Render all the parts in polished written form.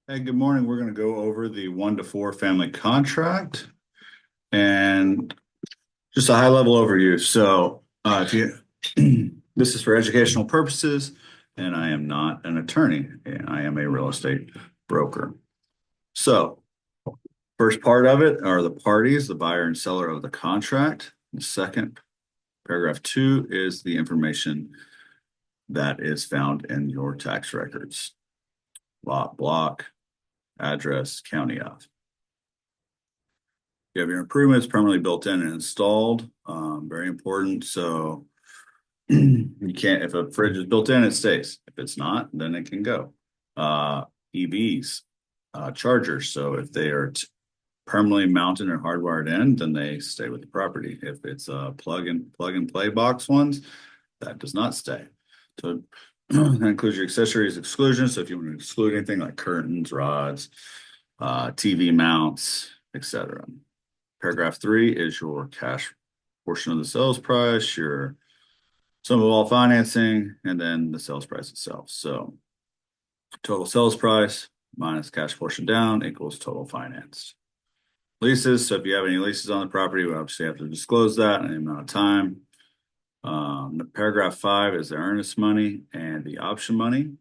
Hey, good morning. We're going to go over the 1 to 4 family contract and just a high level overview. So, if you, this is for educational purposes, and I am not an attorney, and I am a real estate broker. So, first part of it are the parties, the buyer and seller of the contract. The second, paragraph 2 is the information that is found in your tax records. Lot, block, address, county of. You have your improvements permanently built in and installed. Very important. So you can't, if a fridge is built in, it stays. If it's not, then it can go. EVs, chargers. So if they are permanently mounted or hardwired in, then they stay with the property. If it's plug and play box ones, that does not stay. So that includes your accessories exclusion. So if you want to exclude anything like curtains, rods, TV mounts, etc. Paragraph 3 is your cash portion of the sales price, your sum of all financing, and then the sales price itself. So total sales price minus cash portion down equals total financed. Leases. So if you have any leases on the property, we obviously have to disclose that in the amount of time. Paragraph 5 is the earnest money and the option money,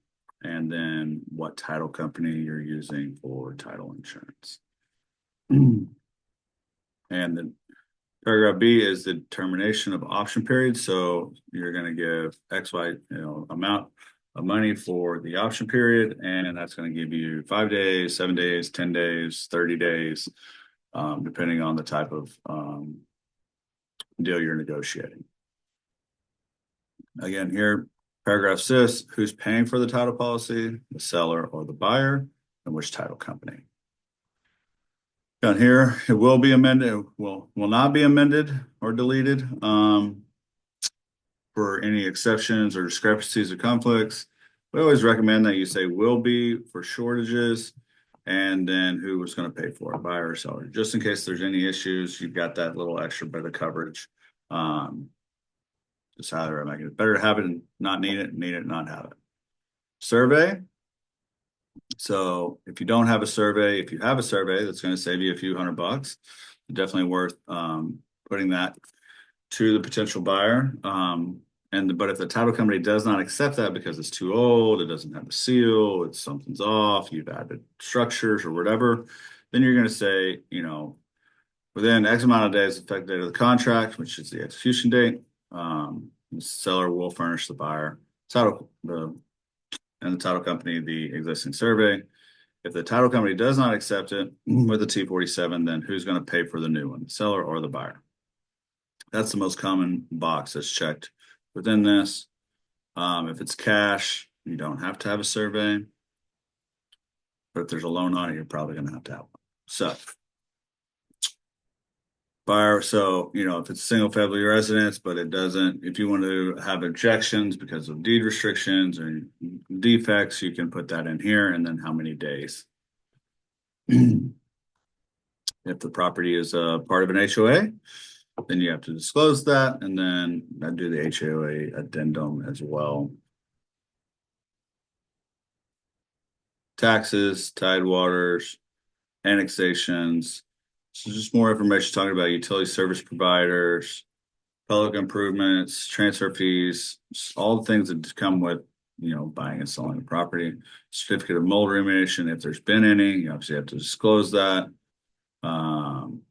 and then what title company you're using for title insurance. And then paragraph B is the termination of option period. So you're going to give XY, amount of money for the option period, and that's going to give you 5 days, 7 days, 10 days, 30 days, depending on the type of deal you're negotiating. Again, here, paragraph 6, who's paying for the title policy, the seller or the buyer, and which title company. Down here, it will be amended, will not be amended or deleted for any exceptions or discrepancies or conflicts. We always recommend that you say will be for shortages and then who was going to pay for it, buyer or seller. Just in case there's any issues, you've got that little extra bit of coverage. Just how to make it better to have it and not need it, not have it. Survey. So if you don't have a survey, if you have a survey, that's going to save you a few $100. Definitely worth putting that to the potential buyer. But if the title company does not accept that because it's too old, it doesn't have a seal, it's something's off, you've added structures or whatever, then you're going to say, within X amount of days, effective date of the contract, which is the execution date, the seller will furnish the buyer and the title company the existing survey. If the title company does not accept it with the T-47, then who's going to pay for the new one, the seller or the buyer? That's the most common box that's checked within this. If it's cash, you don't have to have a survey. But if there's a loan on it, you're probably going to have one. So, buyer, if it's single family residence, but it doesn't, if you want to have objections because of deed restrictions or defects, you can put that in here and then how many days. If the property is a part of an HOA, then you have to disclose that and then do the HOA addendum as well. Taxes, tidewaters, annexations. So just more information talking about utility service providers, public improvements, transfer fees, all the things that come with, buying and selling a property. Certificate of mold remediation, if there's been any, you obviously have to disclose that. And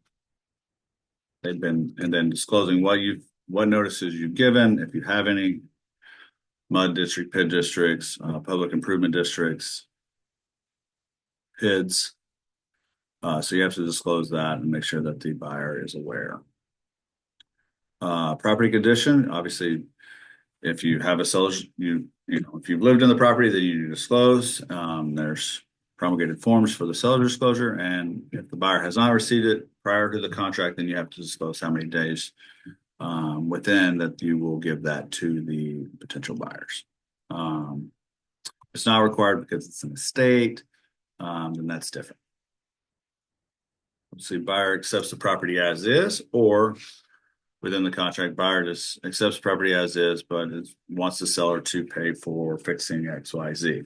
then disclosing what notices you've given, if you have any, mud district, PID districts, public improvement districts, PIDs. So you have to disclose that and make sure that the buyer is aware. Property condition, obviously, if you have a seller, if you've lived in the property, then you need to disclose. There's promulgated forms for the seller disclosure, and if the buyer has not received it prior to the contract, then you have to disclose how many days within that you will give that to the potential buyers. It's not required because it's an estate, then that's different. See, buyer accepts the property as is, or within the contract, buyer just accepts property as is, but wants the seller to pay for fixing X, Y, Z.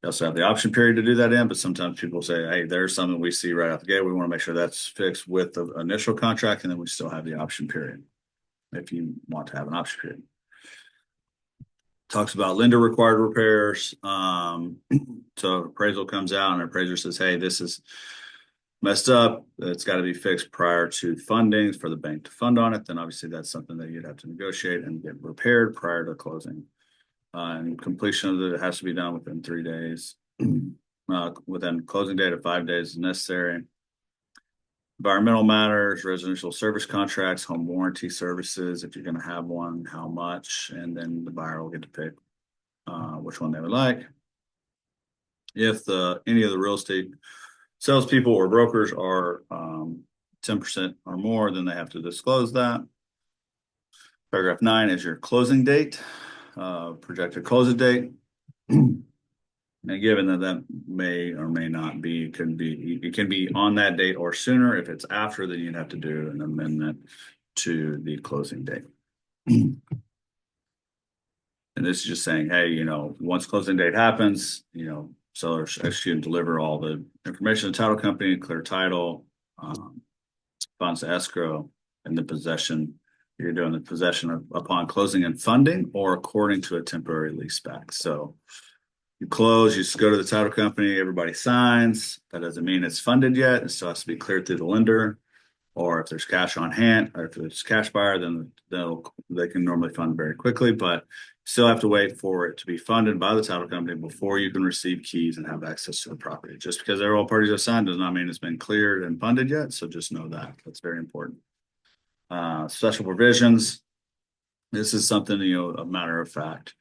You also have the option period to do that in, but sometimes people say, hey, there's something we see right out the gate. We want to make sure that's fixed with the initial contract, and then we still have the option period if you want to have an option period. Talks about lender required repairs. So appraisal comes out and appraiser says, hey, this is messed up. It's got to be fixed prior to funding for the bank to fund on it. Then obviously that's something that you'd have to negotiate and get repaired prior to closing. And completion of it has to be done within 3 days. Within closing date of 5 days is necessary. Environmental matters, residential service contracts, home warranty services, if you're going to have one, how much, and then the buyer will get to pick which one they would like. If any of the real estate salespeople or brokers are 10% or more, then they have to disclose that. Paragraph 9 is your closing date, projected closing date. And given that may or may not be, it can be on that date or sooner. If it's after, then you'd have to do an amendment to the closing date. And this is just saying, hey, once closing date happens, sellers execute and deliver all the information to the title company, clear title, funds to escrow, and the possession. You're doing the possession upon closing and funding or according to a temporary lease back. So you close, you just go to the title company, everybody signs. That doesn't mean it's funded yet. It still has to be cleared through the lender. Or if there's cash on hand, or if it's cash buyer, then they can normally fund very quickly, but still have to wait for it to be funded by the title company before you can receive keys and have access to the property. Just because all parties are signed does not mean it's been cleared and funded yet. So just know that. That's very important. Special provisions. This is something, a matter of fact.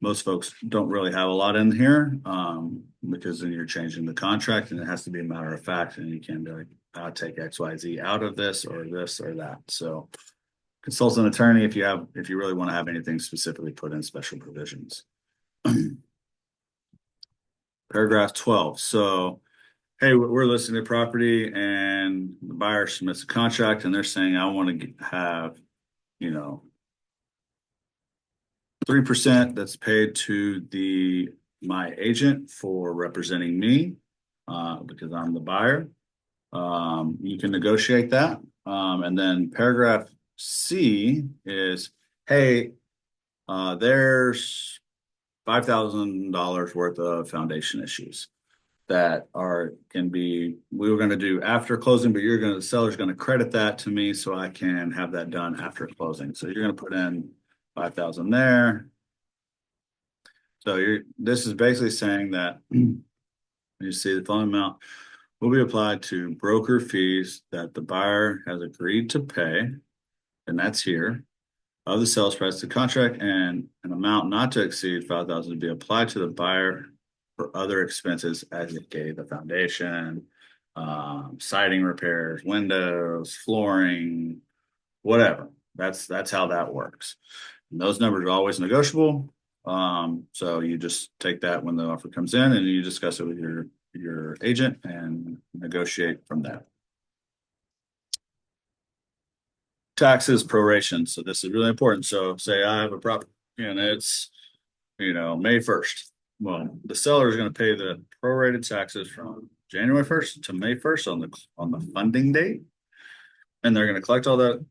Most folks don't really have a lot in here because then you're changing the contract and it has to be a matter of fact, and you can't be like, I'll take XYZ out of this or that. So consult an attorney if you really want to have anything specifically put in special provisions. Paragraph 12. So, hey, we're listing the property and the buyer submits a contract and they're saying, I want to have, 3% that's paid to my agent for representing me because I'm the buyer. You can negotiate that. And then paragraph C is, hey, there's $5,000 worth of foundation issues that we were going to do after closing, but the seller's going to credit that to me so I can have that done after closing. So you're going to put in 5,000 there. So this is basically saying that you see the following amount will be applied to broker fees that the buyer has agreed to pay, and that's here, of the sales price of the contract, and an amount not to exceed 5,000 to be applied to the buyer for other expenses as it gave the foundation, siding repairs, windows, flooring, whatever. That's how that works. And those numbers are always negotiable. So you just take that when the offer comes in and you discuss it with your agent and negotiate from there. Taxes proration. So this is really important. So say I have a property and it's, May 1st. Well, the seller is going to pay the prorated taxes from January 1st to May 1st on the funding date. And they're going to collect all that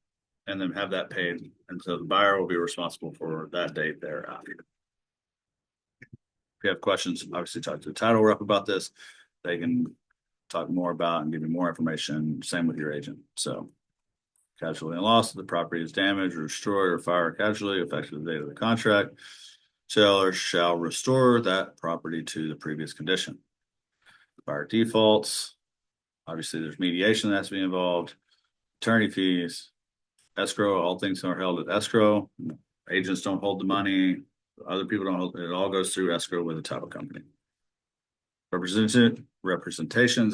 and then have that paid. And so the buyer will be responsible for that date thereafter. If you have questions, obviously talk to the title rep about this. They can talk more about and give you more information. Same with your agent. So casualty and loss, the property is damaged or destroyed or fire or casualty effective the date of the contract. Seller shall restore that property to the previous condition. The buyer defaults. Obviously, there's mediation that has to be involved, attorney fees, escrow, all things are held at escrow. Agents don't hold the money. Other people don't hold it. All goes through escrow with a title company. Representations.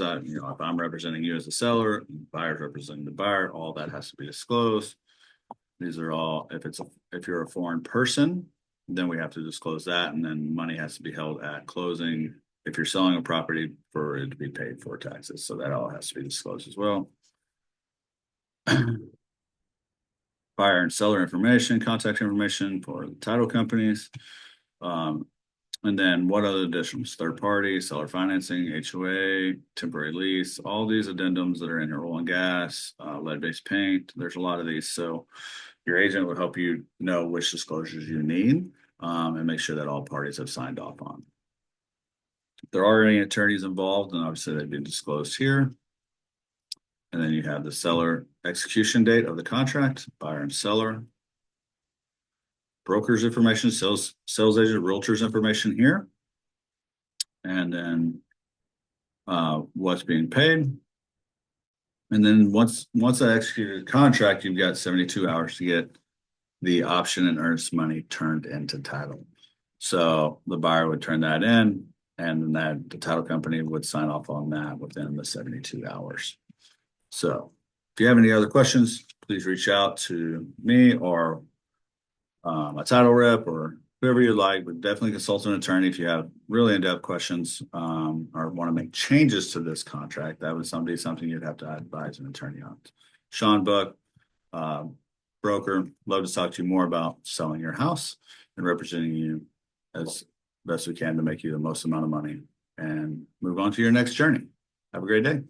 If I'm representing you as a seller, buyer's representing the buyer, all that has to be disclosed. These are all, if you're a foreign person, then we have to disclose that, and then money has to be held at closing if you're selling a property for it to be paid for taxes. So that all has to be disclosed as well. Buyer and seller information, contact information for the title companies. And then what other additions? Third party, seller financing, HOA, temporary lease, all these addendums that are in your oil and gas, lead-based paint. There's a lot of these. So your agent will help you know which disclosures you need, and make sure that all parties have signed off on. If there are any attorneys involved, then obviously they've been disclosed here. And then you have the seller execution date of the contract, buyer and seller, broker's information, sales agent, realtor's information here. And then what's being paid. And then once I executed a contract, you've got 72 hours to get the option and earnest money turned into title. So the buyer would turn that in, and then the title company would sign off on that within the 72 hours. So if you have any other questions, please reach out to me or a title rep or whoever you'd like, but definitely consult an attorney if you have really in-depth questions or want to make changes to this contract. That would be something you'd have to advise an attorney on. Sean Buck, broker, love to talk to you more about selling your house and representing you as best we can to make you the most amount of money and move on to your next journey. Have a great day.